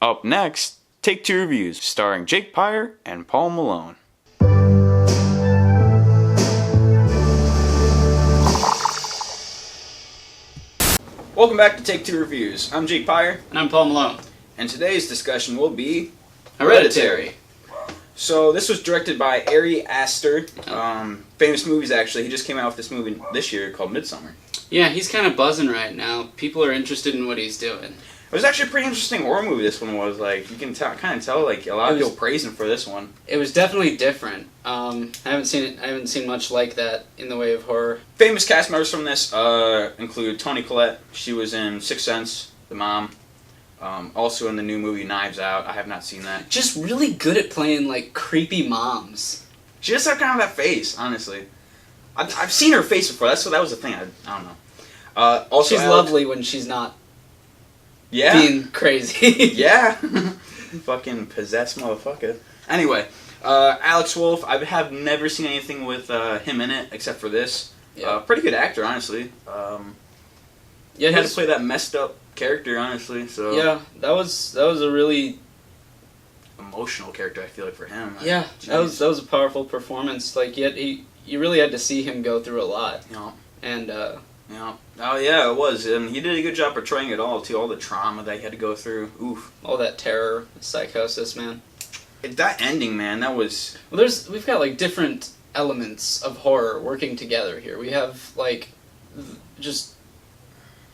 Up next, Take Two Reviews, starring Jake Pyre and Paul Malone. Welcome back to Take Two Reviews. I'm Jake Pyre. And I'm Paul Malone. And today's discussion will be Hereditary. So this was directed by Ari Aster. Famous movies, actually. He just came out with this movie this year called Midsummer. Yeah, he's kind of buzzing right now. People are interested in what he's doing. It was actually a pretty interesting horror movie. This one was like you can kind of tell like a lot of people praise him for this one. It was definitely different. I haven't seen much like that in the way of horror. Famous cast members from this include Toni Collette. She was in Sixth Sense, the mom. Also in the new movie Knives Out. I have not seen that. Just really good at playing like creepy moms. She just had kind of that face, honestly. I've seen her face before. That was the thing. I don't know. Also, she's lovely when she's not. Yeah. Being crazy. Yeah. Fucking possessed motherfucker. Anyway, Alex Wolff, I have never seen anything with him in it except for this. Yeah. Pretty good actor, honestly. He had to play that messed up character, honestly. So yeah, that was a really emotional character, I feel like, for him. Yeah, that was a powerful performance. Like, yet you really had to see him go through a lot. Yeah. And yeah. Oh yeah, it was, and he did a good job portraying it all too. All the trauma that he had to go through. Oof. All that terror, psychosis, man. That ending, man, that was. Well, we've got like different elements of horror working together here. We have like just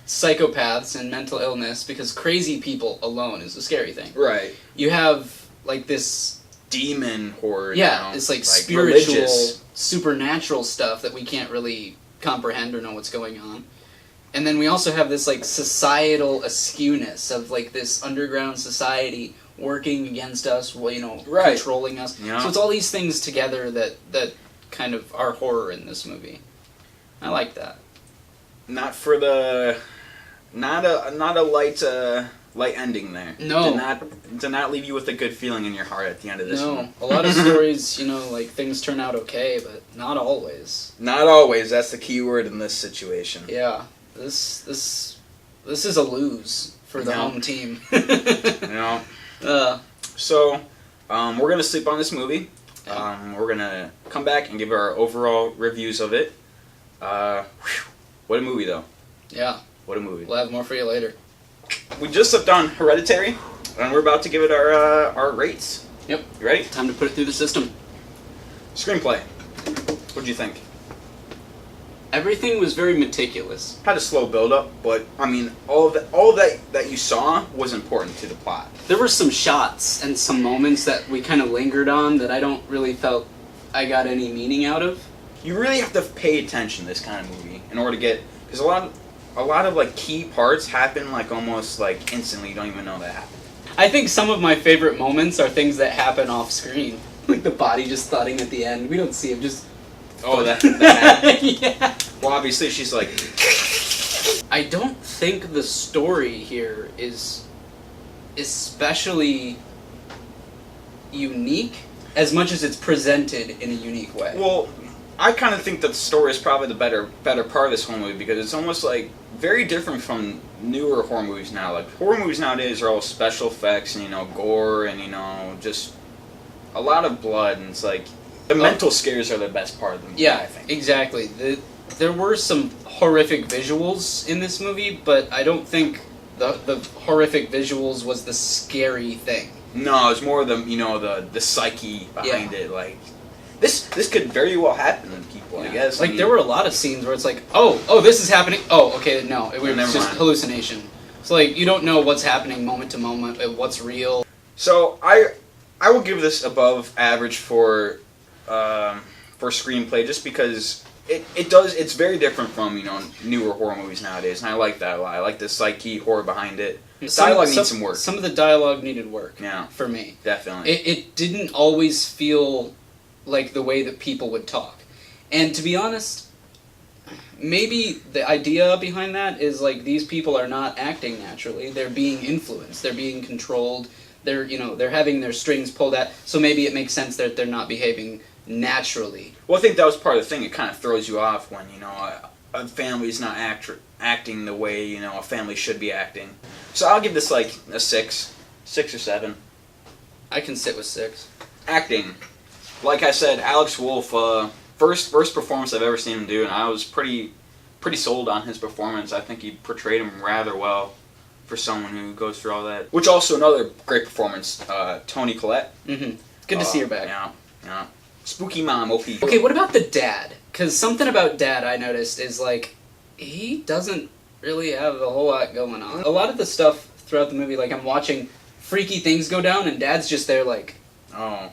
psychopaths and mental illness, because crazy people alone is a scary thing. Right. You have like this demon horror. Yeah, it's like spiritual, religious, supernatural stuff that we can't really comprehend or know what's going on. And then we also have this like societal askewness of like this underground society working against us, right, controlling us. Yeah. So it's all these things together that kind of are horror in this movie. I like that. Not a light ending there. No. Did not leave you with a good feeling in your heart at the end of this one. No. A lot of stories, like things turn out okay, but not always. Not always. That's the key word in this situation. Yeah. This is a lose for the home team. Yeah. So, we're gonna sleep on this movie. We're gonna come back and give our overall reviews of it. What a movie, though. Yeah. What a movie. We'll have more for you later. We just slipped on Hereditary, and we're about to give it our rates. Yep. You ready? Time to put it through the system. Screenplay. What'd you think? Everything was very meticulous. Had a slow build up, but I mean, all that you saw was important to the plot. There were some shots and some moments that we kind of lingered on that I don't really felt I got any meaning out of. You really have to pay attention to this kind of movie in order to get, because a lot of like key parts happen like almost like instantly. You don't even know that happened. I think some of my favorite moments are things that happen off screen, like the body just thudding at the end. We don't see him just. Oh, that. Yeah. Well, obviously she's like. I don't think the story here is especially unique as much as it's presented in a unique way. Well, I kind of think that the story is probably the better part of this whole movie, because it's almost like very different from newer horror movies now. Like horror movies nowadays are all special effects and gore and just a lot of blood, and it's like the mental scares are the best part of the movie. Yeah, I think. Exactly. There were some horrific visuals in this movie, but I don't think the horrific visuals was the scary thing. No, it's more the psyche behind it. Like this could very well happen to people. I guess. Like there were a lot of scenes where it's like, oh, this is happening. Oh, okay, no, it was just hallucination. So like you don't know what's happening moment to moment, what's real. So I will give this above average for screenplay, just because it's very different from newer horror movies nowadays, and I like that a lot. I like the psyche horror behind it. The dialogue needs some work. Some of the dialogue needed work. Yeah, for me, definitely. It didn't always feel like the way that people would talk, and to be honest, maybe the idea behind that is like these people are not acting naturally; they're being influenced, they're being controlled. They're having their strings pulled at, so maybe it makes sense that they're not behaving naturally. Well, I think that was part of the thing. It kind of throws you off when a family's not acting the way a family should be acting. So I'll give this like a 6 6 or 7. I can sit with 6. Acting. Like I said, Alex Wolff, first performance I've ever seen him do, and I was pretty sold on his performance. I think he portrayed him rather well for someone who goes through all that. Which also another great performance, Toni Collette. Mm-hmm. Good to see her back. Yeah. Spooky mom, OP. Okay, what about the dad? Because something about dad I noticed is, like, he doesn't really have a whole lot going on. A lot of the stuff throughout the movie, like, I'm watching freaky things go down, and dad's just there, like, oh,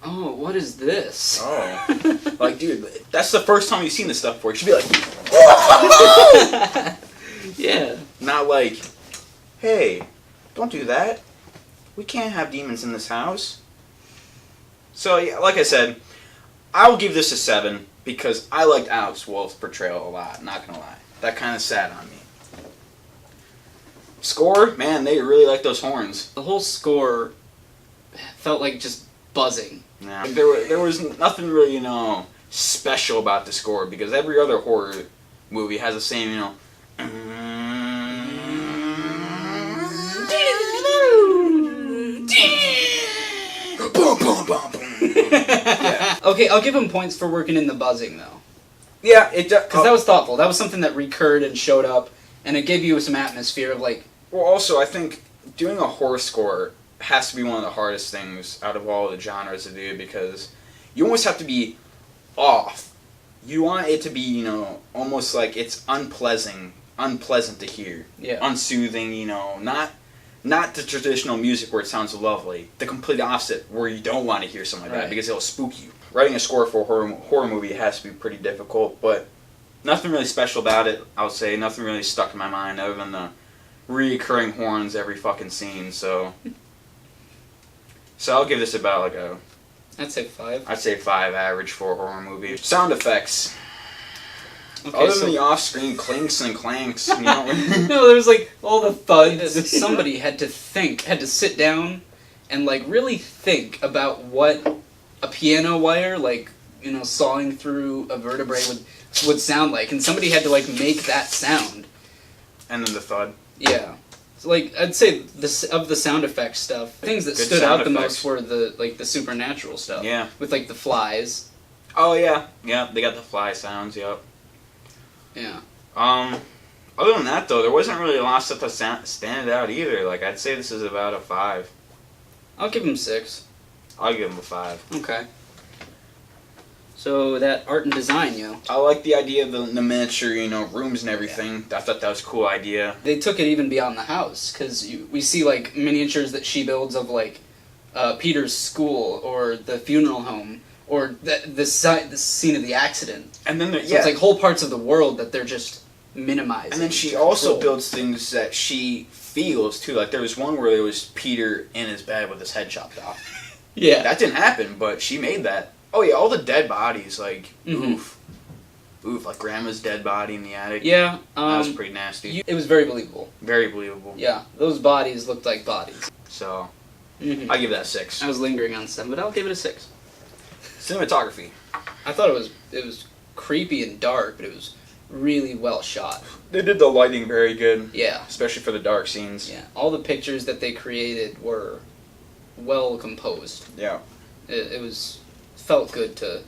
what is this? Oh. Like, dude, that's the first time you've seen this stuff before. You should be like, yeah. Not like, hey, don't do that. We can't have demons in this house. So, yeah, like I said, I'll give this a 7 because I liked Alex Wolff's portrayal a lot, not gonna lie. That kind of sat on me. Score, man, they really like those horns. The whole score felt like just buzzing. Yeah. There was nothing really, special about the score because every other horror movie has the same, boom, boom, boom, boom. Yeah. Okay, I'll give him points for working in the buzzing, though. Yeah, it does. Because that was thoughtful. That was something that recurred and showed up, and it gave you some atmosphere of, like... Well, also, I think doing a horror score has to be one of the hardest things out of all the genres to do because you almost have to be off. You want it to be, almost like it's unpleasant to hear. Yeah. Unsoothing, not the traditional music where it sounds lovely. The complete opposite, where you don't want to hear something like that because it'll spook you. Writing a score for a horror movie has to be pretty difficult, but nothing really special about it, I would say. Nothing really stuck in my mind other than the reoccurring horns every fucking scene, so I'll give this about like a... I'd say 5. I'd say 5 average for a horror movie. Sound effects. Okay, other than the off-screen clinks and clanks, No, there's like all the thuds. Somebody had to sit down and like really think about what a piano wire, like, sawing through a vertebrae would sound like, and somebody had to like make that sound. And then the thud. Yeah. So, like, I'd say of the sound effects stuff, things that stood out the most were the supernatural stuff. Yeah. With like the flies. Oh yeah, they got the fly sounds. Yep. Yeah. Other than that though, there wasn't really a lot of stuff that stand out either. Like I'd say this is about a 5. I'll give him 6. I'll give him a 5. Okay. So that art and design, I like the idea of the miniature, rooms and everything. Yeah. I thought that was a cool idea. They took it even beyond the house, because we see, like, miniatures that she builds of, like, Peter's school, or the funeral home, or the scene of the accident. And then it's like whole parts of the world that they're just minimizing. And then she also builds things that she feels, too. Like, there was one where there was Peter in his bed with his head chopped off. Yeah. That didn't happen, but she made that. Oh yeah, all the dead bodies, like, oof, like Grandma's dead body in the attic. Yeah. That was pretty nasty. It was very believable. Very believable. Yeah, those bodies looked like bodies. So, I give that a 6. I was lingering on 7, but I'll give it a 6. Cinematography. I thought it was creepy and dark, but it was really well shot. They did the lighting very good. Yeah. Especially for the dark scenes. Yeah. All the pictures that they created were well composed. Yeah. It felt good to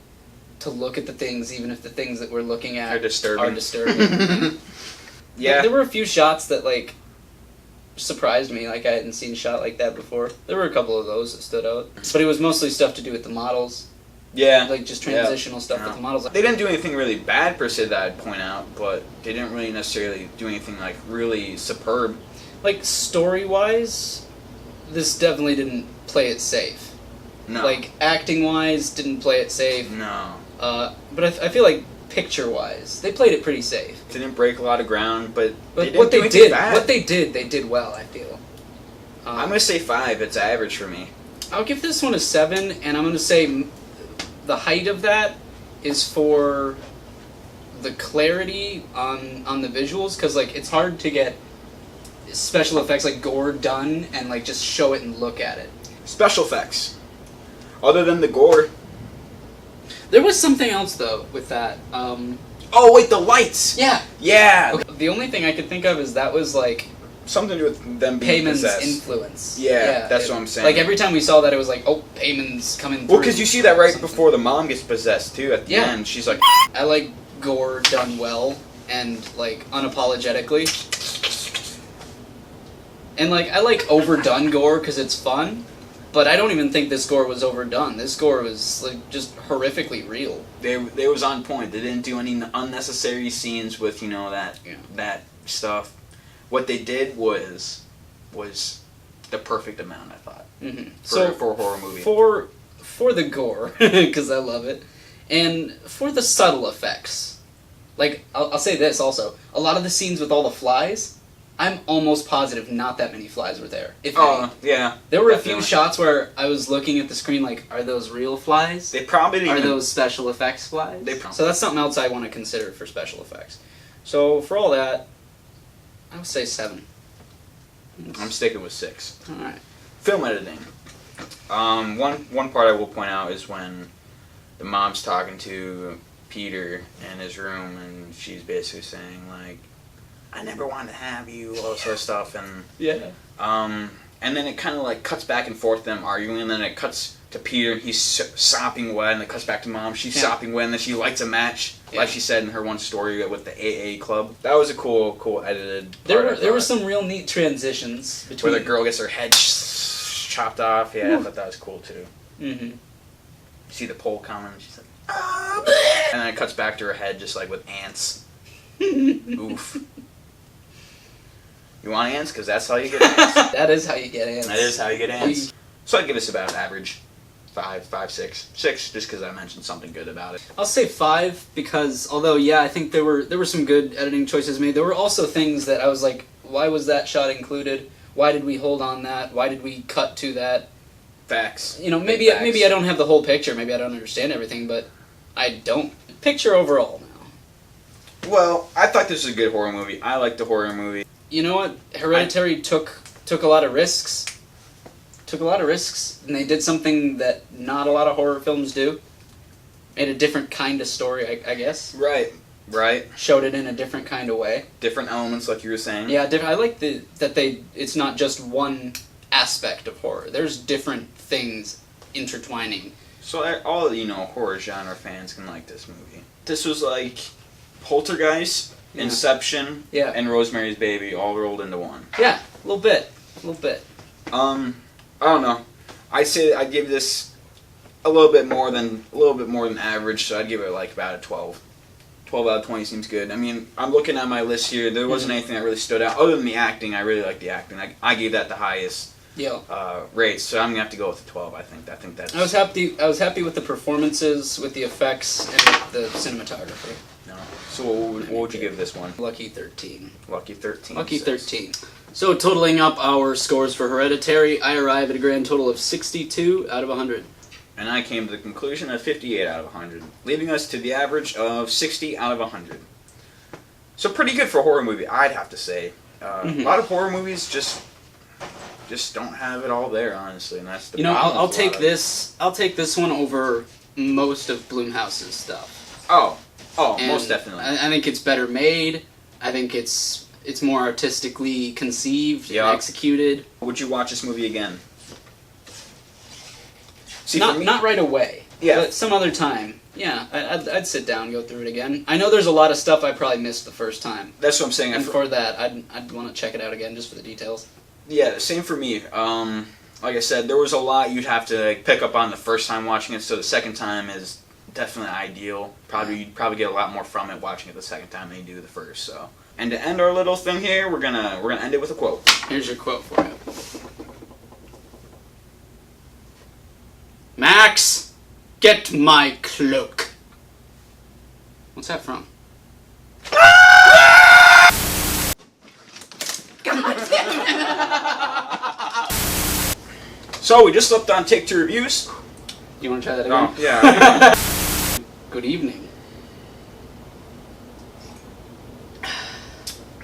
look at the things, even if the things that we're looking at are disturbing. Yeah. There were a few shots that, like, surprised me. Like, I hadn't seen a shot like that before. There were a couple of those that stood out. But it was mostly stuff to do with the models. Yeah. Like, just transitional stuff with the models. They didn't do anything really bad, per se, that I'd point out, but they didn't really necessarily do anything, like, really superb. Like, story-wise, this definitely didn't play it safe. No. Like, acting-wise, didn't play it safe. No. But I feel like picture-wise, they played it pretty safe. Didn't break a lot of ground, but what they did well, I feel. I'm gonna say 5. It's average for me. I'll give this one a 7, and I'm gonna say the height of that is for the clarity on the visuals, because like it's hard to get special effects like gore done and like just show it and look at it. Special effects. Other than the gore. There was something else, though, with that. Oh, wait, the lights! Yeah! Yeah! Okay. The only thing I could think of is that was, like, something to do with them being Payman's possessed. influence. Yeah, that's what I'm saying. Like, every time we saw that, it was like, oh, Payman's coming through. Well, because you see that right before the mom gets possessed, too, at the end. She's like... I like gore done well, and, like, unapologetically. And, like, I like overdone gore because it's fun, but I don't even think this gore was overdone. This gore was, like, just horrifically real. They was on point. They didn't do any unnecessary scenes with, you know, that stuff. What they did was the perfect amount, I thought. Mm-hmm. For a horror movie. For the gore, because I love it, and for the subtle effects. Like, I'll say this also. A lot of the scenes with all the flies, I'm almost positive not that many flies were there. If any. Yeah. There were definitely. a few shots where I was looking at the screen like, are those real flies? They probably didn't Are even... those special effects flies? They So that's something else I want to consider for special effects. So for all that, I would say 7. I'm sticking with 6. Alright. Film editing. One part I will point out is when the mom's talking to Peter in his room, and she's basically saying, like, I never wanted to have you, all this sort of stuff, and... Yeah. And then it kind of, like, cuts back and forth, them arguing, and then it cuts to Peter, he's sopping wet, and it cuts back to Mom, she's sopping wet, and then she lights a match, like she said in her one story with the AA club. That was a cool edited part. There were some real neat transitions between... Where the girl gets her head chopped off, I thought that was cool, too. Mm-hmm. You see the pole coming, and she's like, and then it cuts back to her head, just like with ants. Oof. You want ants? Because that's how you get ants. That is how you get ants. That is how you get ants. So I'd give this about average. 5, 6. 6, just because I mentioned something good about it. I'll say 5, because although, I think there were some good editing choices made, there were also things that I was like, why was that shot included? Why did we hold on that? Why did we cut to that? Facts. You know, maybe I don't have the whole picture, maybe I don't understand everything, but I don't. Picture overall now. Well, I thought this was a good horror movie. I liked the horror movie. You know what? Hereditary took a lot of risks. And they did something that not a lot of horror films do. Made a different kind of story, I guess. Right. Showed it in a different kind of way. Different elements, like you were saying. Yeah, I like it's not just one aspect of horror. There's different things intertwining. So all, horror genre fans can like this movie. This was like Poltergeist, Inception, and Rosemary's Baby all rolled into one. Yeah, a little bit. I don't know. I'd say I'd give this a little bit more than average, so I'd give it like about a 12. 12 out of 20 seems good. I mean, I'm looking at my list here. There wasn't anything that really stood out other than the acting. I really liked the acting. I gave that the highest rate, so I'm gonna have to go with the 12. I think that's. I was happy with the performances, with the effects, and with the cinematography. No. So what would you give this one? Lucky 13. Lucky 13. Lucky 13. So totaling up our scores for Hereditary, I arrive at a grand total of 62 out of 100. And I came to the conclusion of 58 out of 100, leaving us to the average of 60 out of 100. So pretty good for a horror movie, I'd have to say. A lot of horror movies just don't have it all there, honestly, and that's the problem. I'll take this one over most of Blumhouse's stuff. Oh, and most definitely. I think it's better made. I think it's more artistically conceived and executed. Would you watch this movie again? See, not right away. Yeah. But some other time. Yeah, I'd sit down and go through it again. I know there's a lot of stuff I probably missed the first time. That's what I'm saying. And for that, I'd want to check it out again just for the details. Yeah, same for me. Like I said, there was a lot you'd have to pick up on the first time watching it, so the second time is definitely ideal. You'd probably get a lot more from it watching it the second time than you do the first. So, and to end our little thing here, we're gonna end it with a quote. Here's your quote for you. Max, get my cloak. What's that from? So we just slipped on Take 2 reviews. You want to try that again? Oh, yeah. Good evening.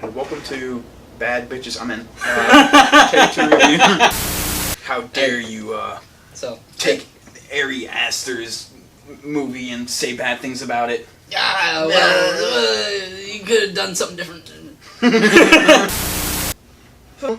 Welcome to Bad Bitches. I'm in. Take 2 review. How dare you take Ari Aster's movie and say bad things about it? Well, you could have done something different. Huh.